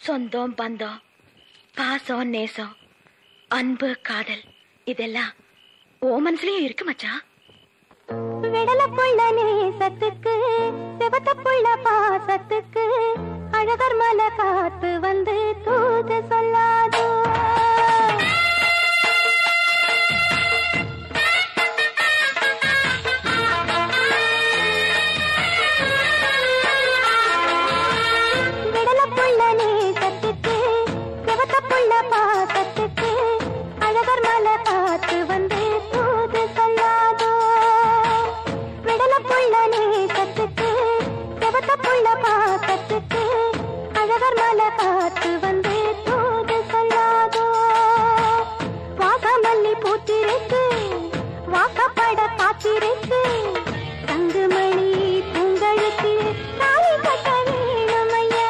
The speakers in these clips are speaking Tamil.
சொந்தம் பந்தம் பாசம் நேசம் அன்பு காதல் இதெல்லாம் ஓ மனசுலயும் இருக்கு மச்சான். விடல புள்ள நேசத்துக்கு சிவத்த புள்ள பாசத்துக்கு அழகர் மலை காத்து வந்து தூது சொல்லாதோ. விடல புள்ள நேசத்துக்கு சிவத்த புள்ள பாசத்துக்கு அழகர் மலை காத்து வந்து தூது சொல்லாதோ. விடல புள்ள நேசத்துக்கு சிவத்த புள்ள பாசத்துக்கு அழகர் மலை காத்து வந்து தூது சொல்லாதோ. வாசமல்லி பூத்திருக்கு வாக்கப்பட காத்திருக்கு தங்குமணி பூங்கழுத்து தாலி கட்ட வேணுமையா.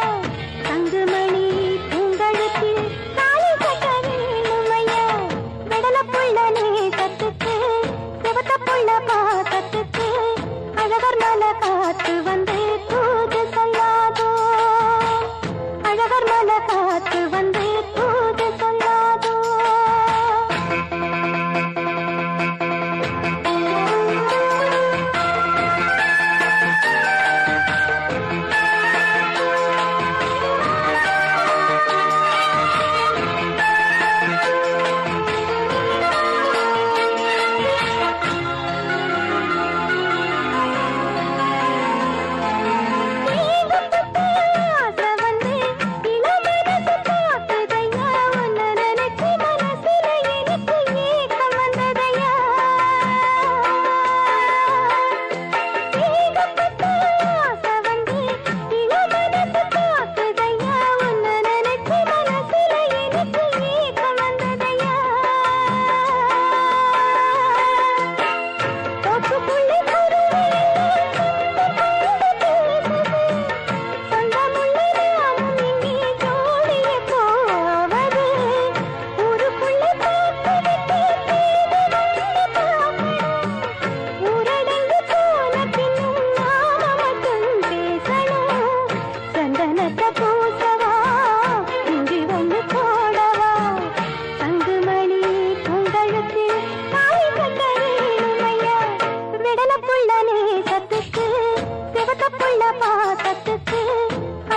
தங்குமணி பூங்கழுத்து தாலி கட்ட வேணுமையா. விடல புள்ள நேசத்துக்கு சிவத்த புள்ள பாசத்துக்கு அழகர் மலை காத்து வந்து தூது சொல்லாதோ. அழகர் மலை காத்து வந்து தூது சொல்லாதோ.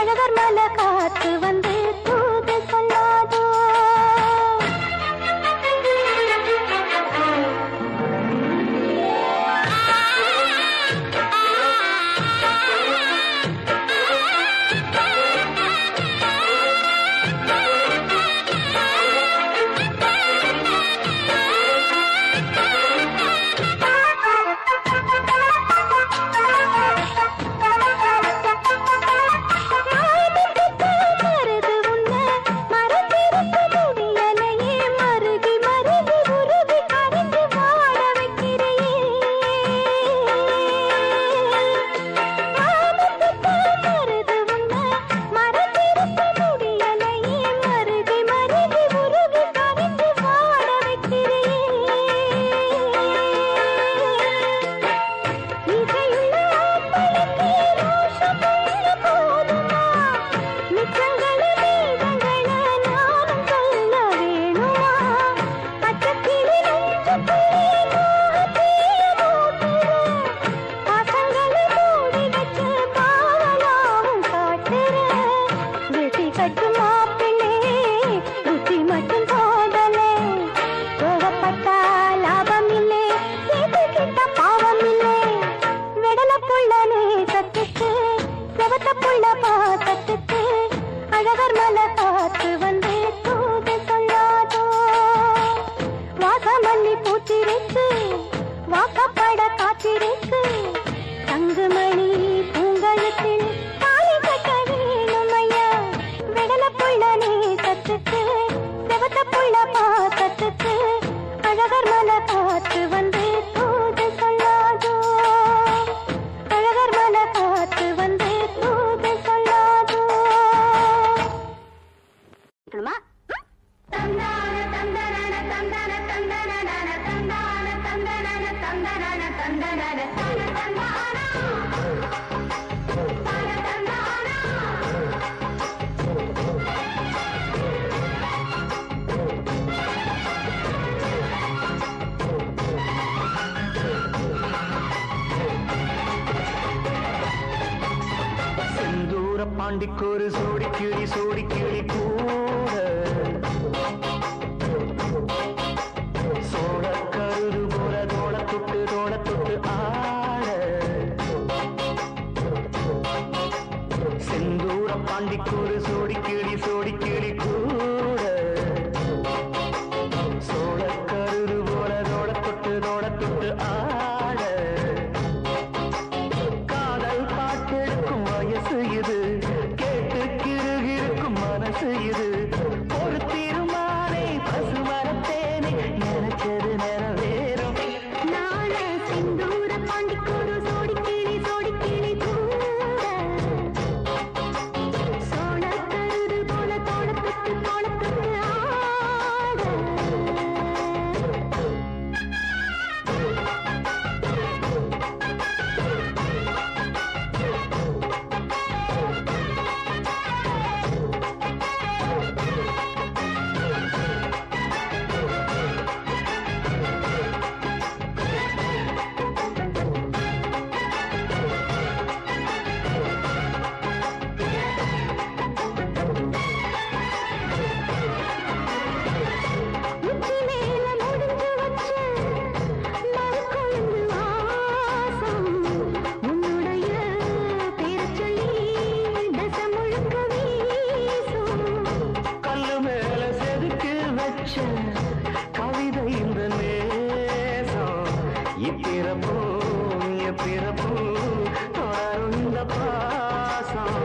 அழகர் மலை காத்து வந்து தூது சொல்லாதோ. அழகர் மலை காத்து வந்து தூது சொல்லாதோ. வாசமல்லி பூத்திருக்கு வாக்கப்பட காத்திருக்கு தங்குமணி பூங்கழுத்தில் தாலி கட்ட வேணுமையா. விடல புள்ள நேசத்துக்கு சிவத்த புள்ள பாசத்துக்கு அழகர் மலை காத்து வந்து தூது சொல்லாதோ. அழகர் மலை காத்து வந்து தூது சொல்லாதோ. பாண்டிக்கு ஒரு சோடி கிளி கூட சோழ கருது போல தோள தொட்டு ஆட செந்தூர பாண்டிக்கு ஒரு சோடி கிளி கூட சோழ கருது போல தோள தொட்டு ஆட காதல் பாட்டெடுக்கும் வயசு இது கேட்டு கிருகிருக்கும் மனசு இது ஒரு தீர்மானே பசுமரத்தேனே நினைச்சது நிறைவேறும் நாள செந்தூர பாண்டிக்கொரு சோடி கிளி கூட சோழ கருது போல தோளத்துக்கு ஆட உச்சி மேல முடிஞ்சு வச்ச மறுக்கொழுந்து வாசம் உன்னுடைய பேரச் சொல்லி தசை முழுக்க வீசும் கல்லு மேல செதுக்கு வச்ச கவிதை இந்த நேசம் இப்பிறப்பும் எப்பிறப்பும் தொடரும் இந்த பாசம்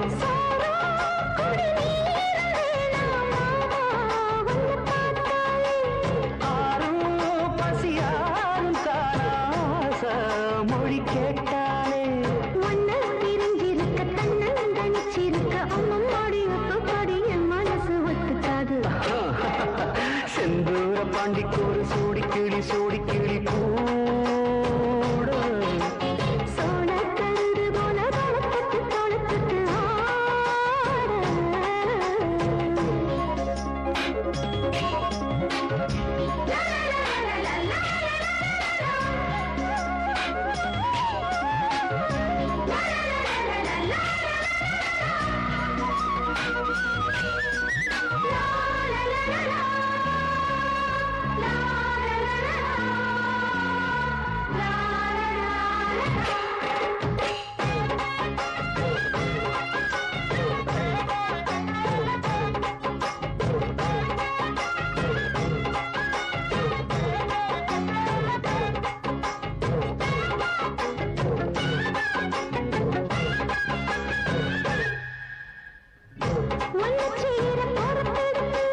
ஆரும் பசியாரும் காணாச மொழி கேட்டாலே ஒன்ன பிரிஞ்சிருக்க தன்னந்தனிச்சிருக்க அம்மம்மாடி ஒத்துப்பாடி என் மனசு ஒத்துக்காது செந்தூர பாண்டிக்கு ஒரு சோடி கிளி கூட சோழ கருது போல தோளத்துக்கு ஒன்னு சேர பொறுத்தெடுத்து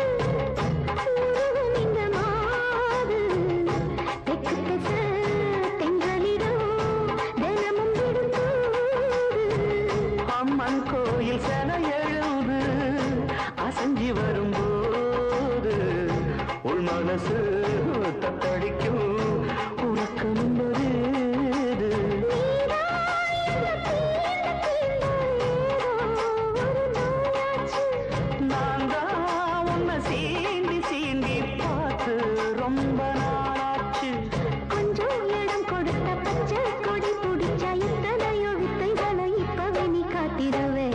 உருவும் இந்த மாது தெற்கு திசை தென்றலிடம் தினமும் விடுந்தூது அம்மன் கோயில் சென எழுது அசஞ்சி வரும்போது உள் மனசு தத்தடிக்கும் உறக்கம் வருது நான் தான் உன்னை சீண்டி பார்த்து ரொம்ப நாளாச்சு கொஞ்சம் இடம் கொடுத்த பச்சை கொடி பிடிச்சா இத்தனையோ வித்தைகளை இப்பவே நீ காட்டிடுவே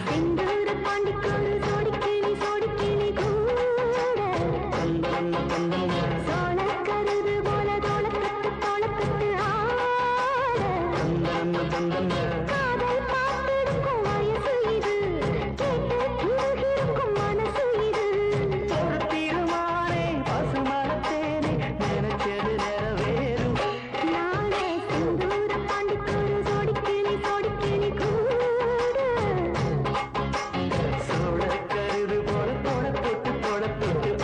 செந்தூர பாண்டிக்கொரு சோடி கிளி கூட சோழ கருது போல தோளத்துக்கு ஆட காதல் பாட்டெடுக்கும் வயசு இது கேட்டு கிருகிருக்கும் மனசு இது ஒரு தீர்மானே பசுமரத்தேனே நினைச்சது நிறைவேறும் நாளே செந்தூர பாண்டிக்கொரு சோடி கிளி கூட சோழ கருது போல தொட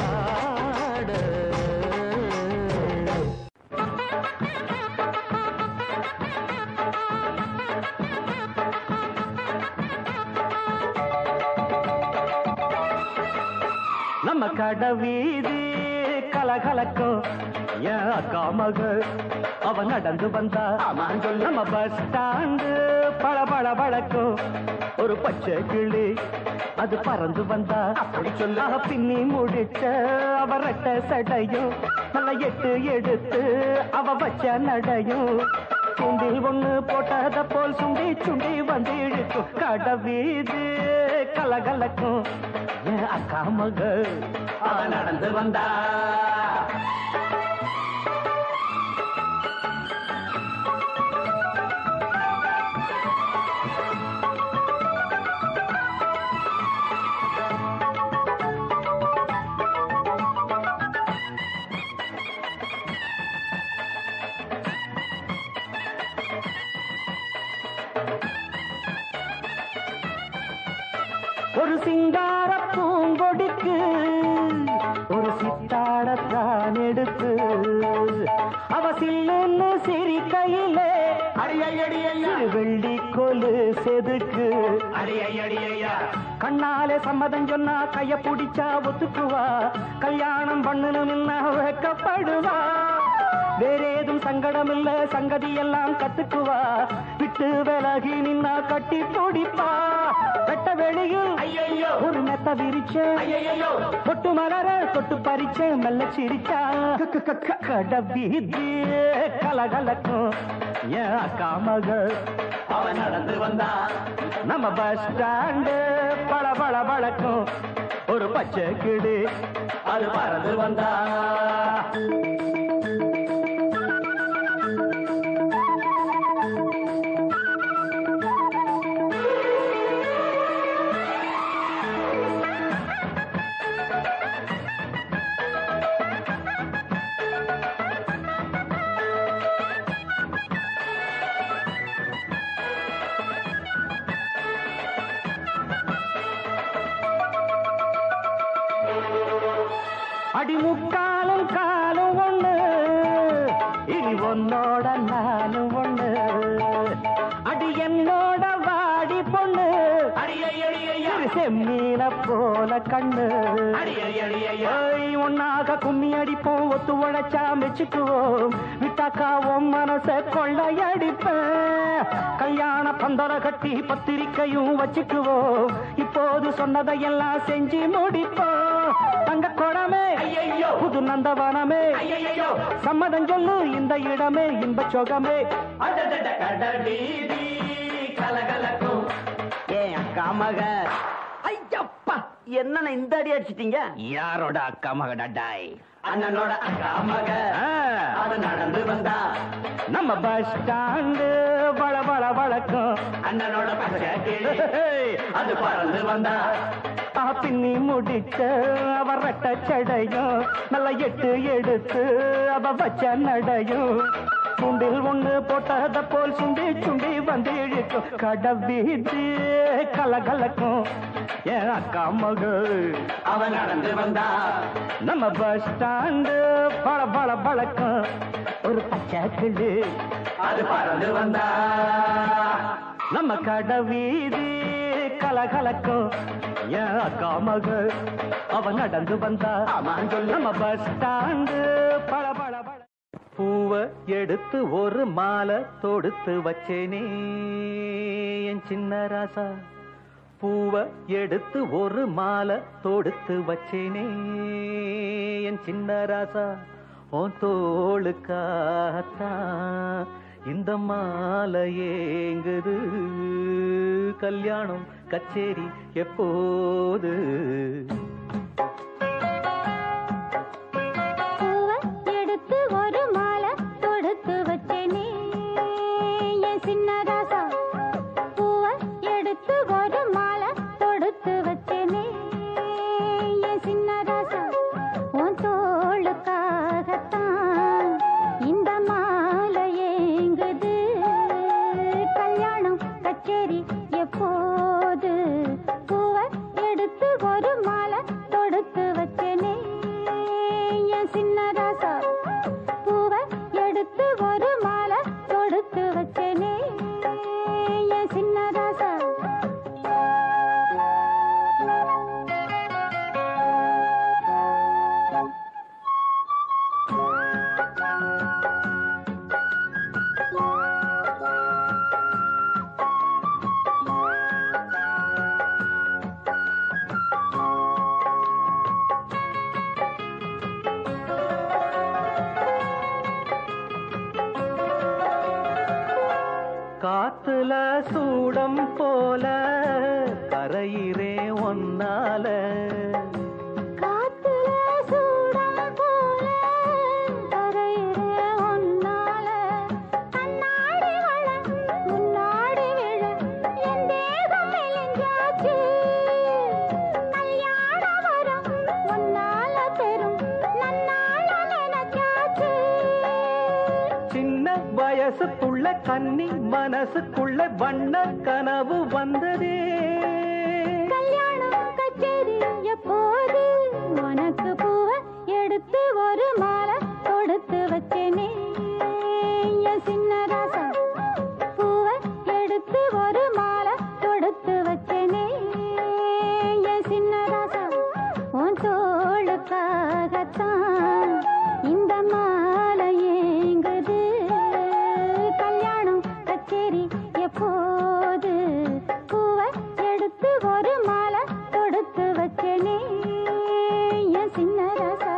ஆட நம்ம கடை வீதி கலகலக்கும் என் அக்கா மக அவ நடந்து வந்தா நம்ம பஸ் ஸ்டாண்டு பளபள வழக்கும் ஒரு பச்சை கிளி அது பறந்து வந்தா அப்படி சொல்ல பின்னி முடிச்ச அவ ரெட்ட சடையும் நல்ல எட்டு எடுத்து அவ வச்ச நடையும் தூண்டில் ஒண்ணு போட்டத போல் சுண்டி சுண்டி வந்து இழுக்கும் கடவீது கலகலக்கும் என் அக்கா மக அவ நடந்து வந்தா ஒரு சிங்கார பூங்கொடிக்கு ஒரு சித்தாடத்தான் எடுத்து அவ சில்லுன்னு சிரிக்கையிலே வெள்ளி கொலு செதுக்கு கண்ணாலே சம்மதம் சொன்னா கைய பிடிச்சா ஒத்துக்குவா கல்யாணம் பண்ணணும்னா வைக்கப்படுவா வேறேதும் சங்கடம் இல்ல சங்கதி எல்லாம் கத்துக்குவா விட்டு விலகி நின்னா கட்டி பிடிப்பா வெட்ட வெளியில் ஒரு மெத்த விரிச்ச பொட்டு மலர தொட்டு பறிச்ச மெல்ல சிரிச்சா கடவீதி கலகலக்கும் என் அக்கா மக அவ நடந்து வந்தா நம்ம பஸ் ஸ்டாண்டு பல பல வழக்கும் ஒரு பச்சை கிளி அது பறந்து வந்தா அடிமுக்காலும் காலும் ஒண்ணு இனி உன்னோட நானும் ஒண்ணு அடி என்னோட வாடி பொண்ணு செம்மீன போல கண்ணு ஒன்னாக கும்மி அடிப்போம் ஒத்து உழைச்சா மெச்சுக்குவோம் விட்டாக்கா உன் மனச கொள்ளையடிப்பேன் கல்யாண பந்தர கட்டி பத்திரிக்கையும் வச்சுக்குவோம் இப்போது சொன்னதையெல்லாம் செஞ்சு முடிப்போம் தங்க குடமே புது நந்தவனமே சம்மதம் சொல்லு இந்த இடமே இன்ப சொகமே கலகலக்கும் ஏன் அக்கா மக ஐயப்பா என்ன இந்த அடி அடிச்சிட்டீங்க யாரோட அக்கா மக டட்டாய் அண்ணனோட அக்கா மக அது நடந்து வந்தா நம்ம பஸ் ஸ்டாண்டு வள வள வழக்கம் அண்ணனோட அது பறந்து வந்தா பின்னி முடிச்ச அவ ரெட்ட சடையும் நல்ல எட்டு எடுத்து அவ வச்ச நடையும் சுண்டில் ஒண்ணு போட்டத போல் சுண்டி சுண்டி வந்து இழுக்கும் கடவீதி கலகலக்கும் என் அக்கா மக அவ நடந்து வந்தா நம்ம பஸ் ஸ்டாண்டு பல பல பழக்கம் ஒரு பச்சை கிளி அது பறந்து வந்தா நம்ம கடவீதி கலகலக்கும் என் அக்கா மக அவ நடந்து வந்தா நம்ம பஸ் ஸ்டாண்டு பல பல பல பூவ எடுத்து ஒரு மாலை தொடுத்து வச்சேனே என் சின்ன ராசா பூவ எடுத்து ஒரு மாலை தொடுத்து வச்சேனே என் சின்ன ராசா உன் தோளுக்காத்தான் இந்த மாலை ஏங்குது கல்யாணம் கச்சேரி எப்போது எடுத்து ஒரு மாலை தொடுத்து வச்சேனே என் சின்ன ராசா பூவ எடுத்து ஒரு மாலை தொடுத்து வச்சேனே என் சின்ன ராசா உன் தோளுக்காகத்தான் இந்த மாலை ஏங்குது கல்யாணம் கச்சேரி எப்போது பூவ எடுத்து ஒரு மாலை கரையிறே ஒன்னால காத்துல சூடம் போல கரையிறே ஒன்னால கண்ணாடி வள முன்னாடி விழ என் தேகம் மெலிஞ்சாச்சு கல்யாண வரம் ஒன்னால பெரும் நன்னால நினைச்சாச்சு சின்ன வயசுக்குள்ள கன்னி மனசுக்குள்ள வண்ண கனவு வந்ததே கல்யாணம் கச்சேரி எப்போது உனக்கு பூவை எடுத்து ஒரு மாலை கொடுத்து வச்சேனே என் சின்ன ராசா பூவை எடுத்து ஒரு மாலை கொடுத்து வச்சேனே என் சின்ன ராசா உன் தோளுக்காகத்தான் இந்த மாலை ஏங்குது கல்யாணம் கச்சேரி எப்போது பூவை எடுத்து ஒரு மாலை தொடுத்து வச்சேனே என் சின்ன ராசா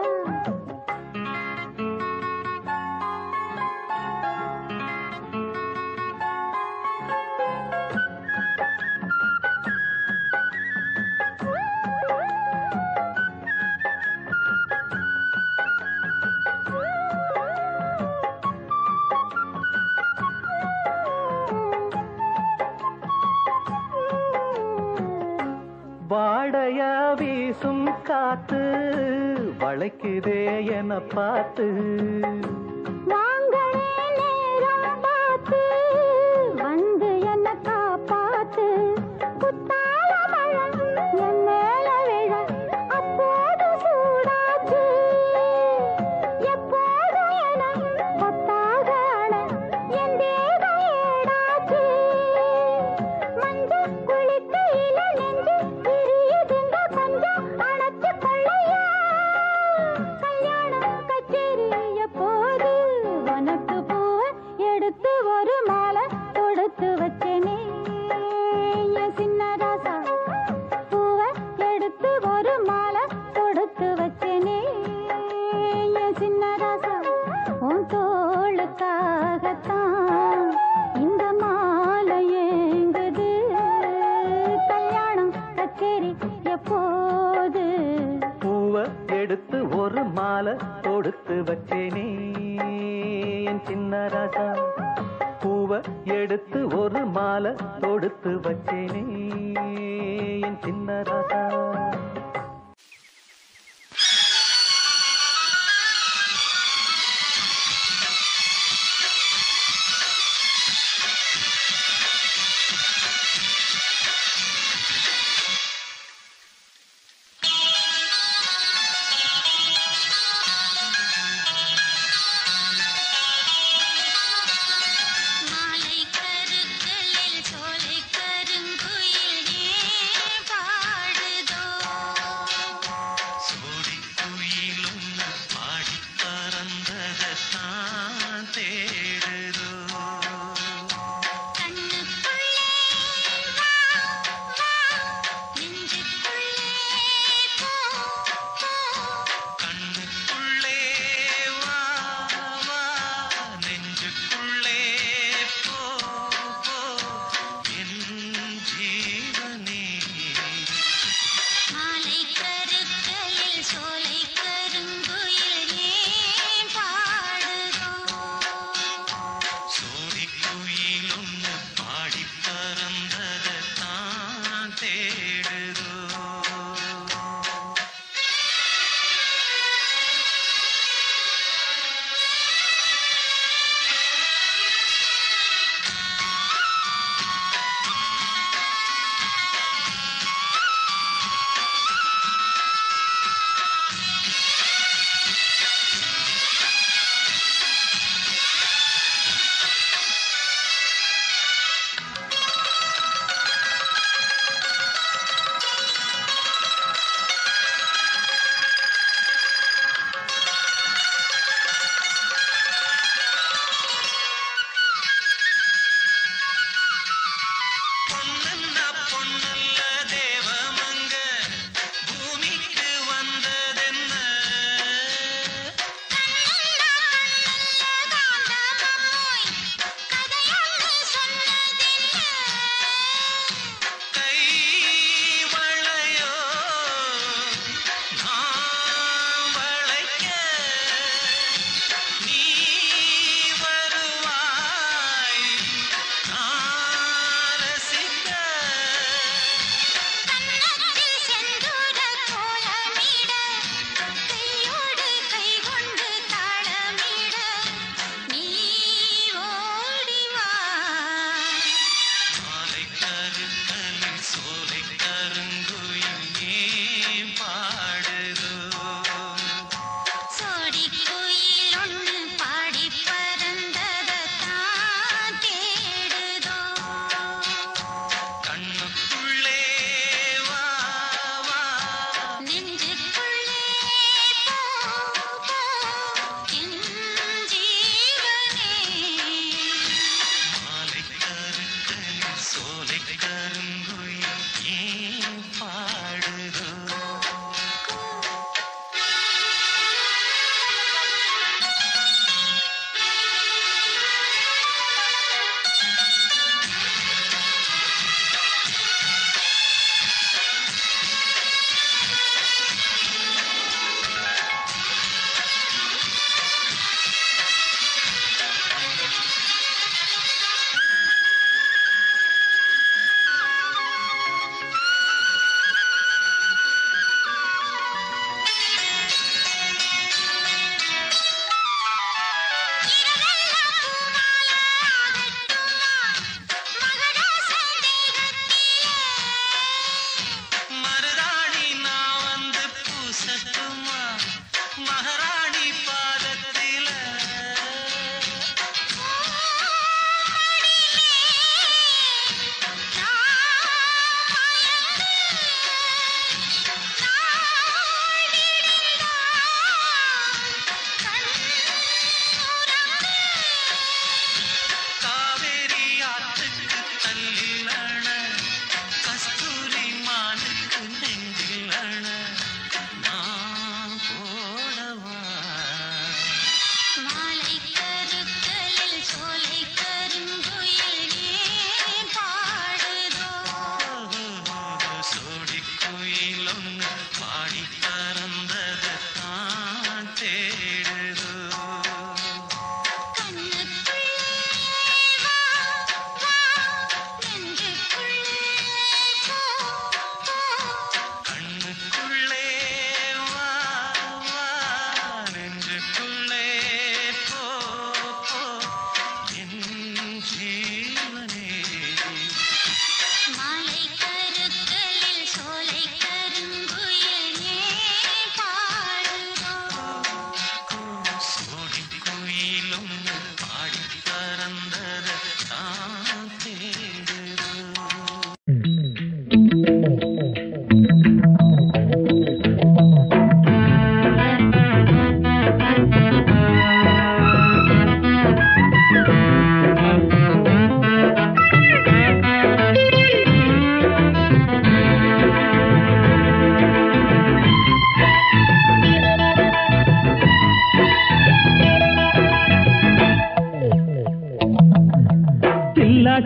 வாடையா வீசும் காத்து வளைக்குதே என பார்த்து வாங்களே நேரம் பார்த்து வந்து என்ன காப்பாத்து குத்தால மழை என் மேல விழ அப்போது சூடாச்சு எப்போது என கொத்தாக அண என் தேகம் ஏடாச்சு மஞ்சள் குளிக்கையில நெஞ்சு விரியுதுங்க கொஞ்சம் அணைச்சு கொள்ளையா கல்யாணம் கச்சேரி எப்போது உனக்கு பூவை எடுத்து ஒரு மாலை தொடுத்து வச்சேனே என் சின்ன ராசா பூவை எடுத்து ஒரு மாலை தொடுத்து வச்சேனே என் சின்ன ராசா உன் தோளுக்காகத்தான் இந்த மாலை ஏங்குது கல்யாணம் கச்சேரி எப்போது பூவை எடுத்து ஒரு மாலை தொடுத்து வச்சேனே என் சின்ன ராசா பூவை எடுத்து ஒரு மாலை தொடுத்து வச்சேனே என் சின்ன ராசா மாலை கருக்கலில் சோலை கருங்குயில் ஏன் பாடுதோ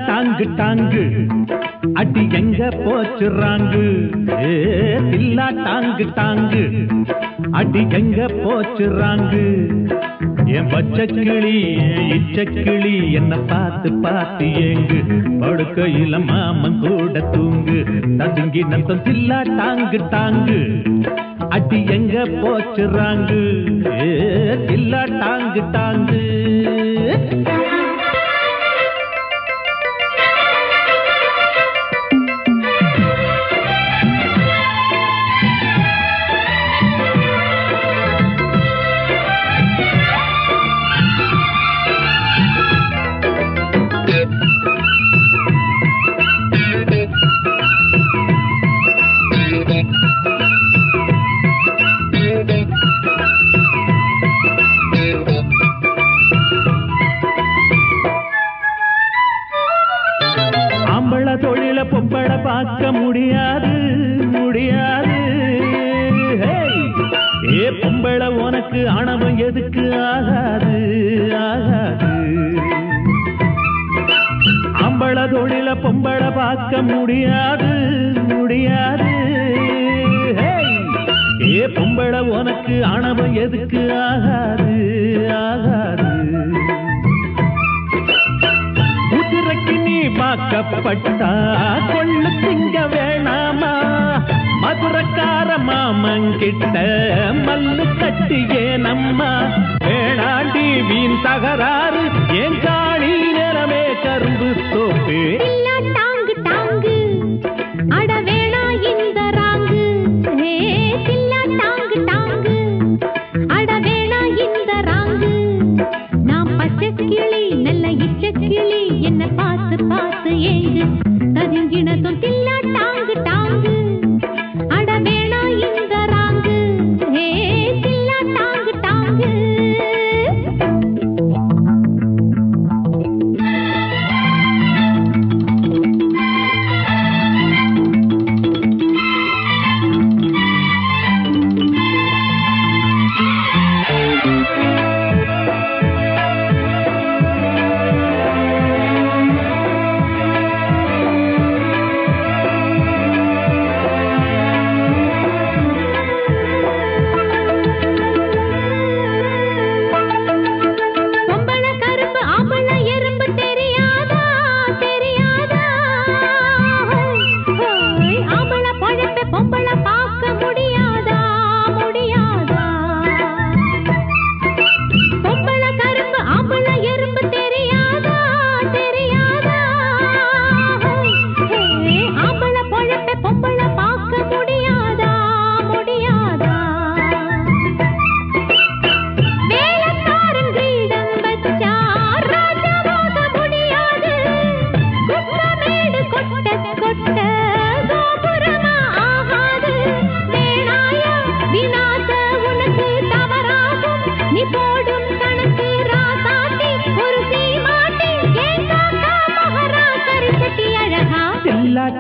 டாங்கு டாங்கு அடி எங்க போச்சுறாங்கு தில்லா டாங்கு டாங்கு அடி எங்க போச்சுறாங்கு என் பச்சக்கிளி இச்சக்கிளி என்ன பார்த்து பார்த்து ஏங்கு படுக்கையில மாமன் கூட தூங்கு நதுங்கி நத்தம் தில்லா டாங்கு டாங்கு அடி எங்க போச்சுறாங்கு தில்லா டாங்கு டாங்கு பொம்பளை பார்க்க முடியாது முடியாது ஏ பொம்பளை உனக்கு ஆணவம் எதுக்கு ஆகாது ஆகாது ஆம்பளை தொழில பொம்பளை பார்க்க முடியாது முடியாது ஏ பொம்பளை உனக்கு ஆணவம் எதுக்கு ஆகாது ஆகாது குதிரைக்கு நீ வாக்கப்பட்டா கொள்ளு திங்க வேணாமா மதுரக்கார மாமங்கிட்ட மல்லு கட்டியே நம்மா வேணாண்டி வீண் தகராறு என் காணி நிலமே கரும்பு தோப்பு டாங்கு டாங்கு அட வேணா இந்த ராங்கு தில்லா டாங்கு டாங்கு அட வேணா இந்த ராங்கு நான் பச்சை கிளி நல்ல இச்ச கிளி என்ன பார்த்து பார்த்து ஏங்கு கதிங்கினதும் தில்லா டாங்கு டாங்கு அட வேணா இந்த ராங்கு தில்லா டாங்கு டாங்கு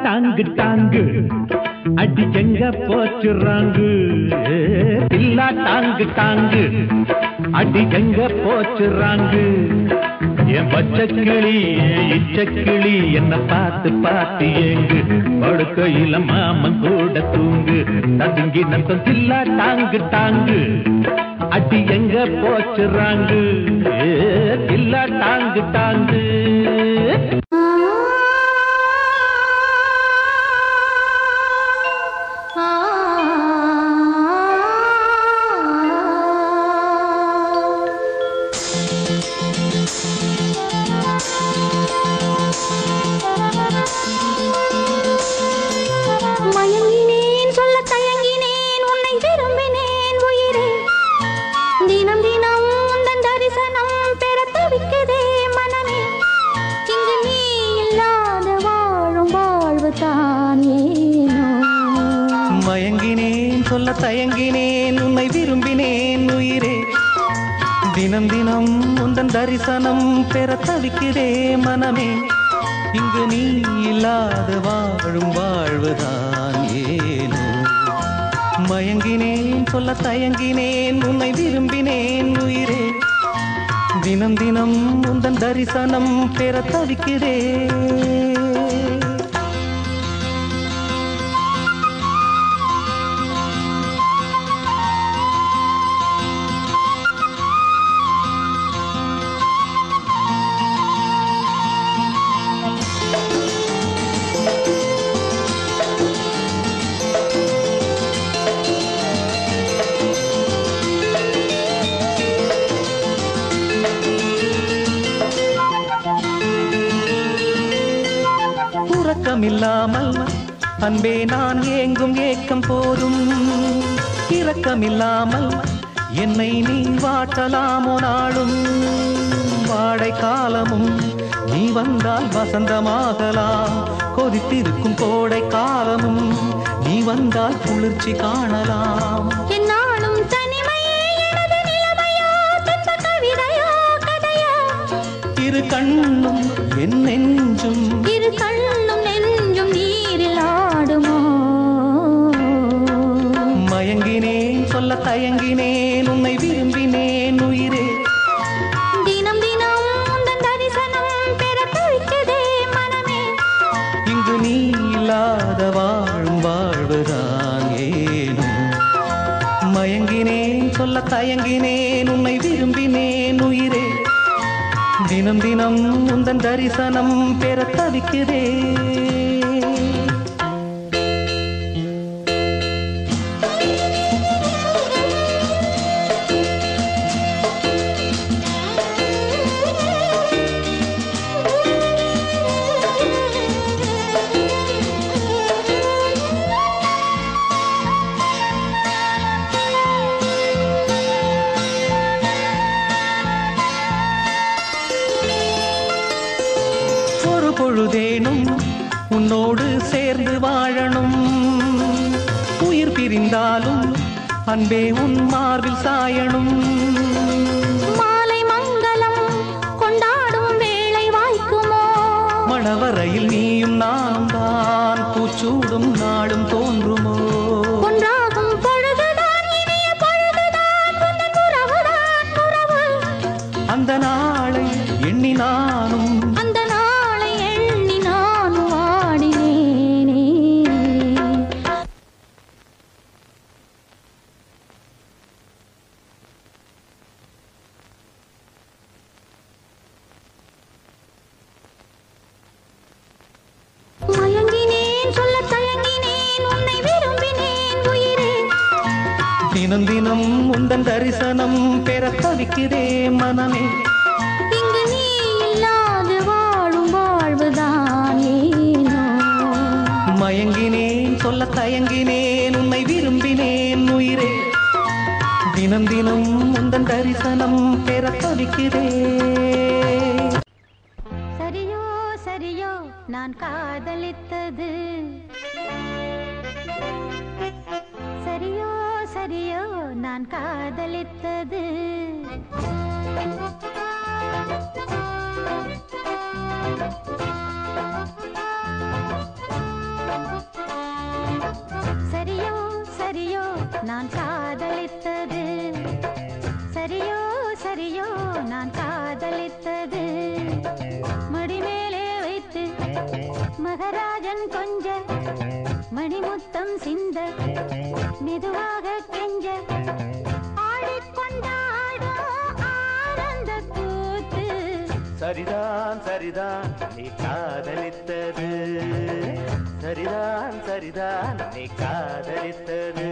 டாங்கு டாங்கு அடி எங்க போச்சுறாங்கு தில்லா டாங்கு டாங்கு அடி எங்க போச்சுறாங்கு என் பச்சக்கிளி இச்சக்கிளி என்ன பார்த்து பார்த்து ஏங்கு படுக்கையில மாமன் கூட தூங்கு ததுங்கி நத்தம் தில்லா டாங்கு டாங்கு அடி எங்க போச்சுறாங்கு தில்லா டாங்கு டாங்கு தயங்கினேன் உன்னை விரும்பினேன் உயிரே தினம் தினம் உந்தன் தரிசனம் பெற தவிக்கிறே மனமே இங்கு நீ இல்லாத வாழும் வாழ்வுதான் ஏனோ மயங்கினேன் சொல்ல தயங்கினேன் உன்னை விரும்பினேன் உயிரே தினம் தினம் உந்தன் தரிசனம் பெற தவிக்கிறே இல்லாமல் அன்பே நான் ஏங்கும் ஏக்கம் போதும் இரக்கமில்லாமல் என்னை நீ வாட்டலாமோ நாளும் வாடை காலமும் நீ வந்தால் வசந்தமாகலாம் கொதித்திருக்கும் கோடை காலமும் நீ வந்தால் குளிர்ச்சி காணலாம் என்னாலும் தனிமையே எனது நிலைமையோ துன்ப கவிதையோ கதையோ இரு கண்ணும் என் நெஞ்சும் இரு கண்ணும் நெஞ்சும் நீரில் ஆடுமோ மயங்கினேன் சொல்ல தயங்கினேன் உன்னை விரும்பினேன் உயிரே தினம் தினம் உந்தன் தரிசனம் பெற தவிக்கிறதே மனமே இங்கு நீ இல்லாத வாழும் வாழ்வுதான் ஏனோ மயங்கினேன் சொல்ல தயங்கினேன் உன்னை விரும்பினேன் உயிரே தினம் தினம் உந்தன் தரிசனம் பெற தவிக்கிறே பொழுதேனும் உன்னோடு சேர்ந்து வாழணும் உயிர் பிரிந்தாலும் அன்பே உன் மார்பில் சாயணும் மாலை மங்களம் கொண்டாடும் வேளை வாய்க்குமோ மணவரையில் நீயும் நானும் தான் பூச்சூடும் நாளும் தோன்றுமோ ஒன்றாகும் பொழுதுதான் இனிய பொழுதுதான் உந்தன் உறவுதான் உறவு அந்த நாளை எண்ணி நானும் தினம் தினம் உந்தன் தரிசனம் பெற தவிக்கிறே மனமே இங்கு நீ இல்லாது வாழும் வாழ்வுதான் ஏனோ மயங்கினேன் சொல்ல தயங்கினேன் உன்னை விரும்பினேன் உயிரே தினம் தினம் உந்தன் தரிசனம் பெற தவிக்கிறே சரியோ சரியோ நான் காதலித்தது சரியோ சரியோ நான் காதலித்தது சரியோ சரியோ நான் காதலித்தது சரியோ சரியோ நான் காதலித்தது மடிமேலே வைத்து மகராஜன் கொஞ்ச மணிமுத்தம் சிந்த மெதுவாக கெஞ்ச ஆடிக்கொண்டாடும் ஆனந்த கூத்து சரிதான் சரிதான் நீ காதலித்தது சரிதான் சரிதான் நீ காதலித்தது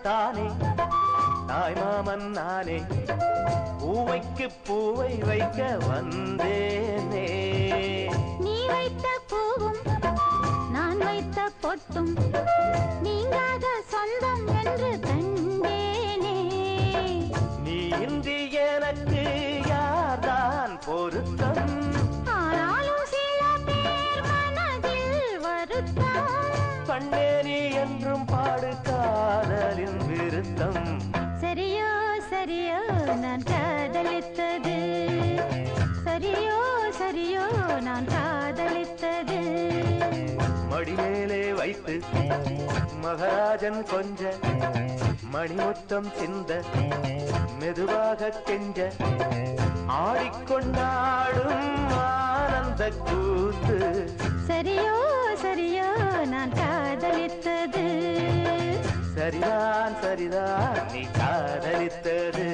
தானே தாய் மாமன் நானே பூவைக்கு பூவை வைக்க வந்தேனே நீ வைத்த பூவும் நான் வைத்த பொட்டும் நீங்காத சொந்தம் என்று கண்டேனே நீ இன்றி எனக்கு யார்தான் பொருத்தம் ஆனாலும் சில பேர் மனதில் வருத்தம் கண்டேனி என்றும் பாடு காதலின் விருத்தம் சரியோ சரியோ நான் காதலித்தது சரியோ சரியோ நான் காதலித்தது மடிமேலே வைத்து மகராஜன் கொஞ்ச மணிமுத்தம் சிந்த மெதுவாக கெஞ்ச ஆடிக்கொண்டாடும் ஆனந்த கூத்து சரியோ சரியோ நான் காதலித்தது சரிதான் சரிதான் நீ காதலித்தது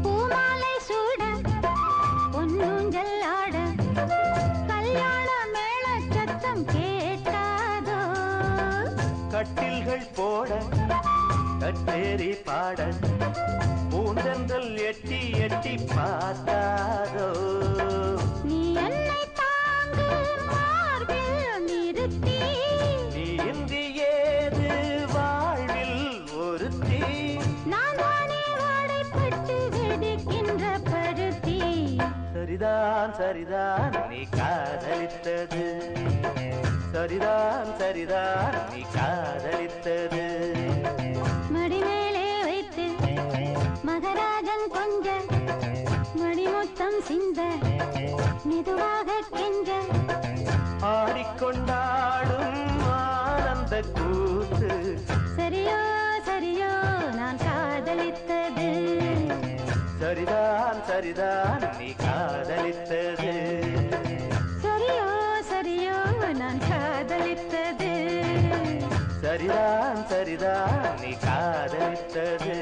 பூமாலை சூட பொன்னூஞ்சல் ஆட கல்யாண மேள சத்தம் கேட்டாதோ கட்டில்கள் போட கட்டேரி பாட பூந்தென்றல் எட்டி எட்டி பார்த்தாதோ நீ என்னை தாங்கு மார்பில் நிறுத்தி நீ இன்றி ஏது வாழ்வில் ஒருத்தி நான் தானே வாடைப்பட்டு வெடிக்கின்ற பருத்தி சரிதான் சரிதான் நீ காதலித்தது சரிதான் சரிதான் நீ காதலித்தது மடிமேலே வைத்து மகராஜன் கொஞ்ச மணிமுத்தம் சிந்த மெதுவாக கெஞ்ச ஆடிக்கொண்டாடும் ஆனந்த கூத்து சரியோ சரியோ நான் காதலித்தது சரிதான் சரிதான் நீ காதலித்தது சரியோ சரியோ நான் காதலித்தது சரிதான் சரிதான் நீ காதலித்தது